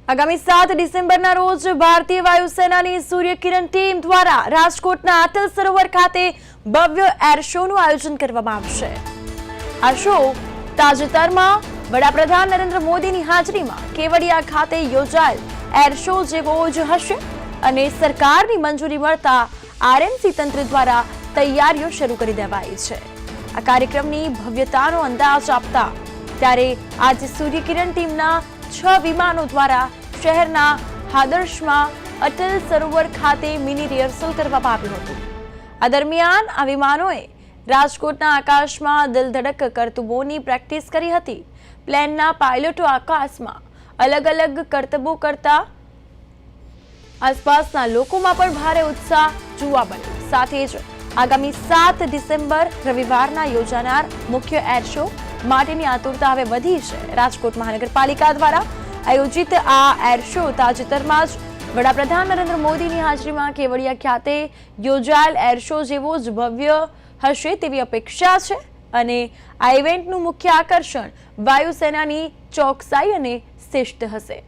આગામી 7 ડિસેમ્બરના રોજ ભારતીય વાયુસેનાની સૂર્યકિરણ ટીમ દ્વારા રાજકોટના અટલ સરોવર ખાતે ભવ્ય એર શોનું આયોજન કરવામાં આવશે। આ શો તાજેતરમાં વડાપ્રધાન નરેન્દ્ર મોદીની હાજરીમાં કેવડિયા ખાતે યોજાયેલ એર શો જેવો જ હશે અને સરકારની મંજૂરી મળતા આરએમસી તંત્ર દ્વારા તૈયારીઓ શરૂ કરી દેવાઈ છે। આ કાર્યક્રમની ભવ્યતાનો અંદાજ આપતા ત્યારે આજે સૂર્યકિરણ ટીમના 6 વિમાનો દ્વારા શહેરના હાદરશમાં અટલ સરોવર ખાતે મિની રિહર્સલ કરવામાં આવ્યું હતું। આ દરમિયાન આ વિમાનોએ રાજકોટના આકાશમાં દિલધડક કરતબોની પ્રેક્ટિસ કરી હતી। પ્લેનના પાયલટો આકાશમાં અલગ અલગ કરતબો કરતા આસપાસના લોકોમાં પણ ભારે ઉત્સાહ જોવા મળ્યો। સાથે જ આગામી 7 ડિસેમ્બર રવિવારના યોજાનાર મુખ્ય એર શો માટેની આતુરતા હવે વધી છે। રાજકોટ મહાનગરપાલિકા દ્વારા આયોજિત આ એર શો તાજેતરમાં જ વડાપ્રધાન નરેન્દ્ર મોદીની હાજરીમાં કેવડિયા ખાતે યોજાયેલ એર શો જેવો જ ભવ્ય હશે તેવી અપેક્ષા છે અને આ ઇવેન્ટનું મુખ્ય આકર્ષણ વાયુસેનાની ચોકસાઈ અને શિસ્ત હશે।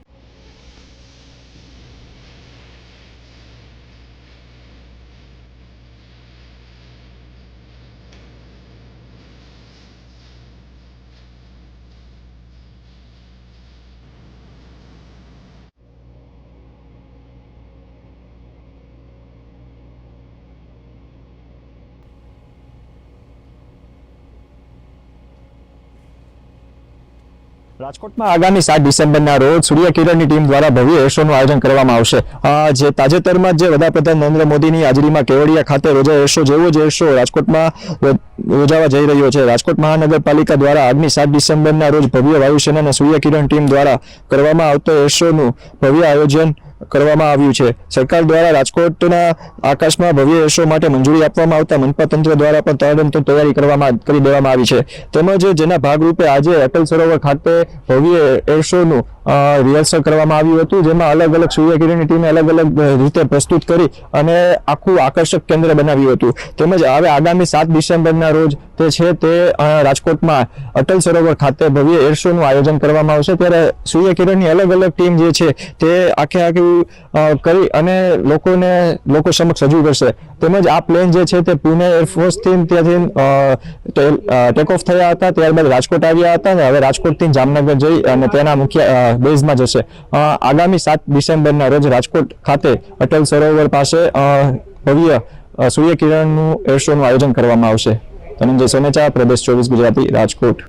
રાજકોટમાં આગામી 7 ડિસેમ્બરના રોજ સૂર્યકિરણની ટીમ દ્વારા ભવ્ય એર શોનું આયોજન કરવામાં આવશે। જે તાજેતરમાં જે વડાપ્રધાન નરેન્દ્ર મોદીની હાજરીમાં કેવડિયા ખાતે યોજાયેલ એર શો જેવો જ એર શો રાજકોટમાં યોજાવા જઈ રહ્યો છે। રાજકોટ મહાનગરપાલિકા દ્વારા આગામી 7 ડિસેમ્બરના રોજ ભવ્ય વાયુસેનાના સૂર્યકિરણ ટીમ દ્વારા કરવામાં આવતો એર શોનું ભવ્ય આયોજન કરવામાં આવ્યું છે। સરકાર દ્વારા રાજકોટના આકાશમાં ભવ્ય એર શો માટે મંજૂરી આપવામાં આવતા મનપા તંત્ર દ્વારા પણ તદંતર તૈયારી કરી દેવામાં આવી છે। તેમજ જેના ભાગરૂપે આજે અટલ સરોવર ખાતે ભવ્ય એર શોનું રિહર્સલ કરવામાં આવ્યું હતું, જેમાં અલગ અલગ સૂર્યકિરણની ટીમે અલગ અલગ રીતે પ્રસ્તુત કરી અને આખું આકર્ષક કેન્દ્ર બનાવ્યું હતું। તેમજ હવે આગામી 7 ડિસેમ્બરના રોજ તે છે તે રાજકોટમાં અટલ સરોવર ખાતે ભવ્ય એર શોનું આયોજન કરવામાં આવશે। ત્યારે સૂર્યકિરણની અલગ અલગ ટીમ જે છે તે આખે કરી અને લોકો સમક્ષ રજૂ કરશે। તેમજ આ પ્લેન જે છે તે પુણે એરફોર્સથી ત્યાંથી ટેક ઓફ થયા હતા, ત્યારબાદ રાજકોટ આવ્યા હતા અને હવે રાજકોટથી જામનગર જઈ અને તેના મુખ્ય બેઝમાં જશે। આગામી 7 ડિસેમ્બરના રોજ રાજકોટ ખાતે અટલ સરોવર પાસે ભવ્ય સૂર્યકિરણનું એર શોનું આયોજન કરવામાં આવશે। ધનંજય સોનેચા, પ્રદેશ 24 ગુજરાતી, રાજકોટ।